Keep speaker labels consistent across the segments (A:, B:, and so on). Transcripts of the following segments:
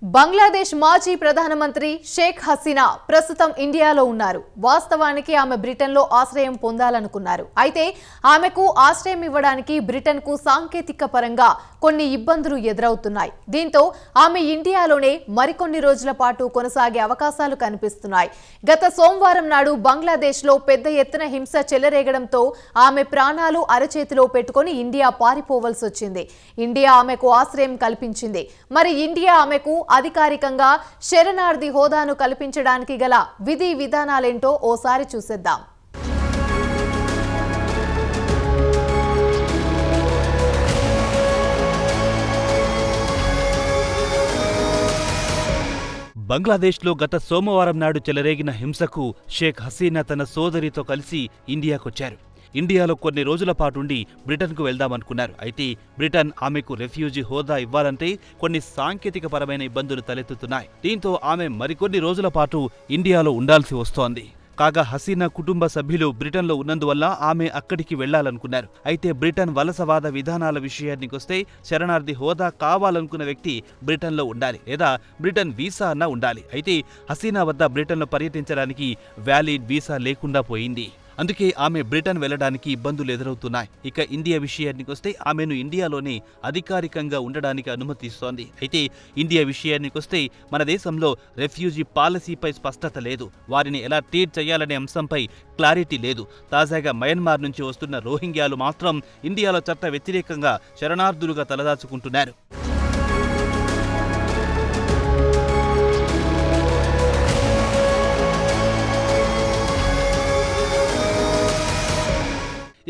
A: బంగ్లాదేశ్ మాజీ ప్రధానమంత్రి షేక్ హసీనా ప్రస్తుతం ఇండియాలో ఉన్నారు. వాస్తవానికి ఆమె బ్రిటన్లో ఆశ్రయం పొందాలనుకున్నారు. అయితే ఆమెకు ఆశ్రయం ఇవ్వడానికి బ్రిటన్కు సాంకేతిక పరంగా కొన్ని ఇబ్బందులు ఎదురవుతున్నాయి. దీంతో ఆమె ఇండియాలోనే మరికొన్ని రోజుల పాటు కొనసాగే అవకాశాలు కనిపిస్తున్నాయి. గత సోమవారం నాడు బంగ్లాదేశ్లో పెద్ద ఎత్తున హింస చెలరేగడంతో ఆమె ప్రాణాలు అరచేతిలో పెట్టుకుని ఇండియా పారిపోవలసి వచ్చింది. ఇండియా ఆమెకు ఆశ్రయం కల్పించింది. మరి ఇండియా ఆమెకు అధికారికంగా శరణార్థి హోదాను కల్పించడానికి గల విధి విధానాలేంటో ఓసారి చూసేద్దాం.
B: బంగ్లాదేశ్లో గత సోమవారం నాడు చెలరేగిన హింసకు షేక్ హసీనా తన సోదరితో కలిసి ఇండియాకొచ్చారు. ఇండియాలో కొన్ని రోజుల పాటుండి బ్రిటన్కు వెళ్దామనుకున్నారు. అయితే బ్రిటన్ ఆమెకు రెఫ్యూజీ హోదా ఇవ్వాలంటే కొన్ని సాంకేతిక పరమైన ఇబ్బందులు తలెత్తుతున్నాయి. దీంతో ఆమె మరికొన్ని రోజుల పాటు ఇండియాలో ఉండాల్సి వస్తోంది. కాగా హసీనా కుటుంబ సభ్యులు బ్రిటన్లో ఉన్నందువల్ల ఆమె అక్కడికి వెళ్లాలనుకున్నారు. అయితే బ్రిటన్ వలసవాద విధానాల విషయానికొస్తే శరణార్థి హోదా కావాలనుకున్న వ్యక్తి బ్రిటన్లో ఉండాలి, లేదా బ్రిటన్ వీసా అన్నా ఉండాలి. అయితే హసీనా వద్ద బ్రిటన్లో పర్యటించడానికి వ్యాలిడ్ వీసా లేకుండా పోయింది. అందుకే ఆమె బ్రిటన్ వెళ్లడానికి ఇబ్బందులు ఎదురవుతున్నాయి. ఇక ఇండియా విషయానికొస్తే ఆమెను ఇండియాలోనే అధికారికంగా ఉండడానికి అనుమతిస్తోంది. అయితే ఇండియా విషయానికొస్తే మన దేశంలో రెఫ్యూజీ పాలసీపై స్పష్టత లేదు. వారిని ఎలా ట్రీట్ చేయాలనే అంశంపై క్లారిటీ లేదు. తాజాగా మయన్మార్ నుంచి వస్తున్న రోహింగ్యాలు మాత్రం ఇండియాలో చట్ట వ్యతిరేకంగా శరణార్థులుగా తలదాచుకుంటున్నారు.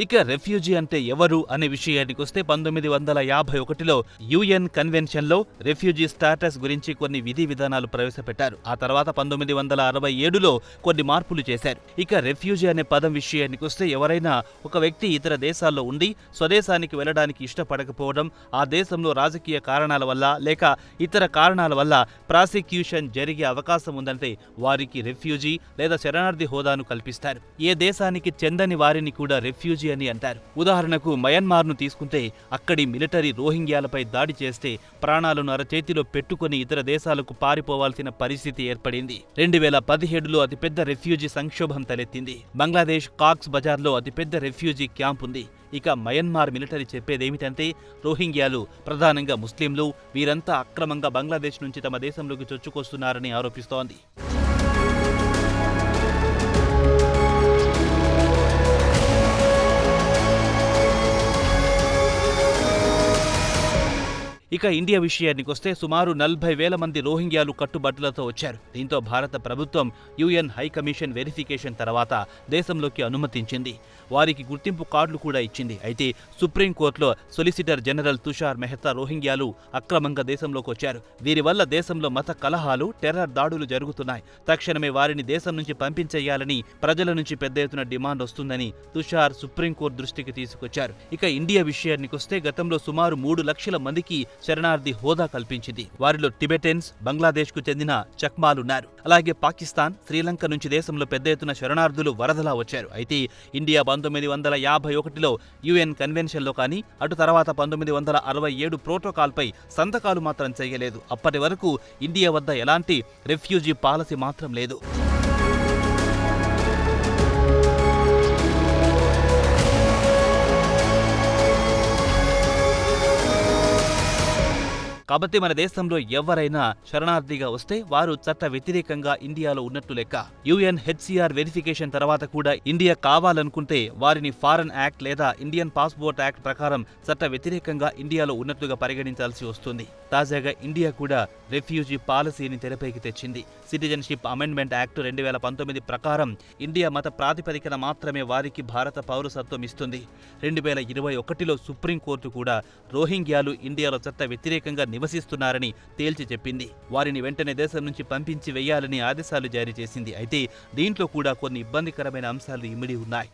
B: ఇక రెఫ్యూజీ అంటే ఎవరు అనే విషయానికొస్తే 1951లో యుఎన్ కన్వెన్షన్లో రెఫ్యూజీ స్టాటస్ గురించి కొన్ని విధి విధానాలు ప్రవేశపెట్టారు. ఆ తర్వాత 1967లో కొన్ని మార్పులు చేశారు. ఇక రెఫ్యూజీ అనే పదం విషయానికొస్తే ఎవరైనా ఒక వ్యక్తి ఇతర దేశాల్లో ఉండి స్వదేశానికి వెళ్లడానికి ఇష్టపడకపోవడం, ఆ దేశంలో రాజకీయ కారణాల వల్ల లేక ఇతర కారణాల వల్ల ప్రాసిక్యూషన్ జరిగే అవకాశం ఉందంటే వారికి రెఫ్యూజీ లేదా శరణార్థి హోదాను కల్పిస్తారు. ఏ దేశానికి చెందని వారిని కూడా రెఫ్యూజీ అని అంటారు. ఉదాహరణకు మయన్మార్ను తీసుకుంటే అక్కడి మిలిటరీ రోహింగ్యాలపై దాడి చేస్తే ప్రాణాలను అరచేతిలో పెట్టుకుని ఇతర దేశాలకు పారిపోవాల్సిన పరిస్థితి ఏర్పడింది. 2017లో అతిపెద్ద రెఫ్యూజీ సంక్షోభం తలెత్తింది. బంగ్లాదేశ్ కాక్స్ బజార్లో అతిపెద్ద రెఫ్యూజీ క్యాంప్ ఉంది. ఇక మయన్మార్ మిలిటరీ చెప్పేదేమిటంటే రోహింగ్యాలు ప్రధానంగా ముస్లింలు, వీరంతా అక్రమంగా బంగ్లాదేశ్ నుంచి తమ దేశంలోకి చొచ్చుకొస్తున్నారని ఆరోపిస్తోంది. ఇక ఇండియా విషయానికొస్తే సుమారు 40,000 మంది రోహింగ్యాలు కట్టుబట్టలతో వచ్చారు. దీంతో భారత ప్రభుత్వం యుఎన్ హైకమిషన్ వెరిఫికేషన్ తర్వాత దేశంలోకి అనుమతించింది. వారికి గుర్తింపు కార్డులు కూడా ఇచ్చింది. అయితే సుప్రీంకోర్టులో సొలిసిటర్ జనరల్ తుషార్ మెహతా రోహింగ్యాలు అక్రమంగా దేశంలోకి వచ్చారు. వీరి వల్ల దేశంలో మత కలహాలు, టెర్రర్ దాడులు జరుగుతున్నాయి. తక్షణమే వారిని దేశం నుంచి పంపించేయాలని ప్రజల నుంచి పెద్ద ఎత్తున డిమాండ్ వస్తుందని తుషార్ సుప్రీంకోర్టు దృష్టికి తీసుకొచ్చారు. ఇక ఇండియా విషయానికొస్తే గతంలో సుమారు 3 లక్షల మందికి శరణార్థి హోదా కల్పించింది. వారిలో టిబెటన్స్, బంగ్లాదేశ్కు చెందిన చక్మాలున్నారు. అలాగే పాకిస్తాన్, శ్రీలంక నుంచి దేశంలో పెద్ద ఎత్తున శరణార్థులు వరదలా వచ్చారు. అయితే ఇండియా 1951లో యుఎన్ కన్వెన్షన్లో కానీ, అటు తర్వాత 1967 ప్రోటోకాల్పై సంతకాలు మాత్రం చేయలేదు. అప్పటి వరకు ఇండియా వద్ద ఎలాంటి రెఫ్యూజీ పాలసీ మాత్రం లేదు. కాబట్టి మన దేశంలో ఎవరైనా శరణార్థిగా వస్తే వారు చట్ట వ్యతిరేకంగా ఇండియాలో ఉన్నట్లు లెక్క. యుఎన్హెచ్సిఆర్ వెరిఫికేషన్ తర్వాత కూడా ఇండియా కావాలనుకుంటే వారిని ఫారెన్ యాక్ట్ లేదా ఇండియన్ పాస్పోర్ట్ యాక్ట్ ప్రకారం చట్ట వ్యతిరేకంగా ఇండియాలో ఉన్నట్లుగా పరిగణించాల్సి వస్తుంది. తాజాగా ఇండియా కూడా రెఫ్యూజీ పాలసీని తెరపైకి తెచ్చింది. సిటిజన్షిప్ అమెండ్మెంట్ యాక్ట్ 2019 ప్రకారం ఇండియా మత ప్రాతిపదికన మాత్రమే వారికి భారత పౌరసత్వం ఇస్తుంది. 2021లో సుప్రీంకోర్టు కూడా రోహింగ్యాలు ఇండియాలో చట్ట వ్యతిరేకంగా నివసిస్తున్నారని తేల్చి చెప్పింది. వారిని వెంటనే దేశం నుంచి పంపించి వెయ్యాలని ఆదేశాలు జారీ చేసింది. అయితే దీంట్లో కూడా కొన్ని ఇబ్బందికరమైన అంశాలు ఇమిడి ఉన్నాయి.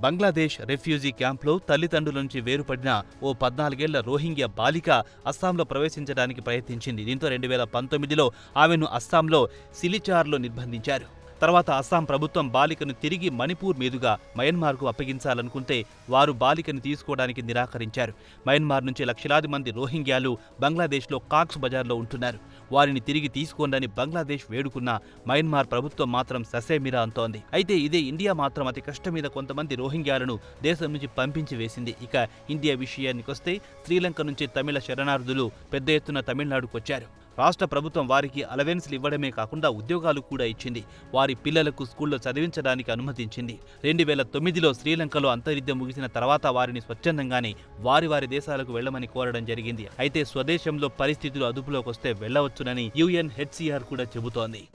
B: బంగ్లాదేశ్ రెఫ్యూజీ క్యాంప్లో తల్లిదండ్రుల నుంచి వేరుపడిన ఓ 14 ఏళ్ల రోహింగ్యా బాలిక అస్సాంలో ప్రవేశించడానికి ప్రయత్నించింది. దీంతో 2019లో ఆమెను అస్సాంలో సిలిచార్లో నిర్బంధించారు. తర్వాత అస్సాం ప్రభుత్వం బాలికను తిరిగి మణిపూర్ మీదుగా మయన్మార్కు అప్పగించాలనుకుంటే వారు బాలికను తీసుకోవడానికి నిరాకరించారు. మయన్మార్ నుంచి లక్షలాది మంది రోహింగ్యాలు బంగ్లాదేశ్లో కాక్స్ బజార్లో ఉంటున్నారు. వారిని తిరిగి తీసుకోండని బంగ్లాదేశ్ వేడుకున్నా మయన్మార్ ప్రభుత్వం మాత్రం ససేమిరా అంటోంది. అయితే ఇదే ఇండియా మాత్రం అతి కష్టం మీద కొంతమంది రోహింగ్యాలను దేశం నుంచి పంపించి వేసింది. ఇక ఇండియా విషయానికొస్తే శ్రీలంక నుంచి తమిళ శరణార్థులు పెద్ద ఎత్తున తమిళనాడుకు వచ్చారు. రాష్ట్ర ప్రభుత్వం వారికి అలవెన్స్లు ఇవ్వడమే కాకుండా ఉద్యోగాలు కూడా ఇచ్చింది. వారి పిల్లలకు స్కూల్లో చదివించడానికి అనుమతించింది. 2009లో శ్రీలంకలో అంతర్యుద్ధం ముగిసిన తర్వాత వారిని స్వచ్ఛందంగానే వారి దేశాలకు వెళ్లమని కోరడం జరిగింది. అయితే స్వదేశంలో పరిస్థితులు అదుపులోకి వస్తే వెళ్లవచ్చునని UNHCR కూడా చెబుతోంది.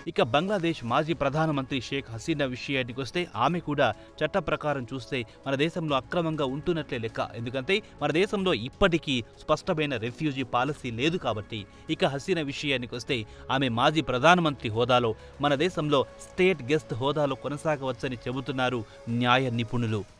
B: ఇక బంగ్లాదేశ్ మాజీ ప్రధానమంత్రి షేక్ హసీనా విషయానికొస్తే ఆమె కూడా చట్ట ప్రకారం చూస్తే మన దేశంలో అక్రమంగా ఉంటున్నట్లే లెక్క. ఎందుకంటే మన దేశంలో ఇప్పటికీ స్పష్టమైన రెఫ్యూజీ పాలసీ లేదు కాబట్టి. ఇక హసీనా విషయానికొస్తే ఆమె మాజీ ప్రధానమంత్రి హోదాలో మన దేశంలో స్టేట్ గెస్ట్ హోదాలో కొనసాగవచ్చని చెబుతున్నారు న్యాయ నిపుణులు.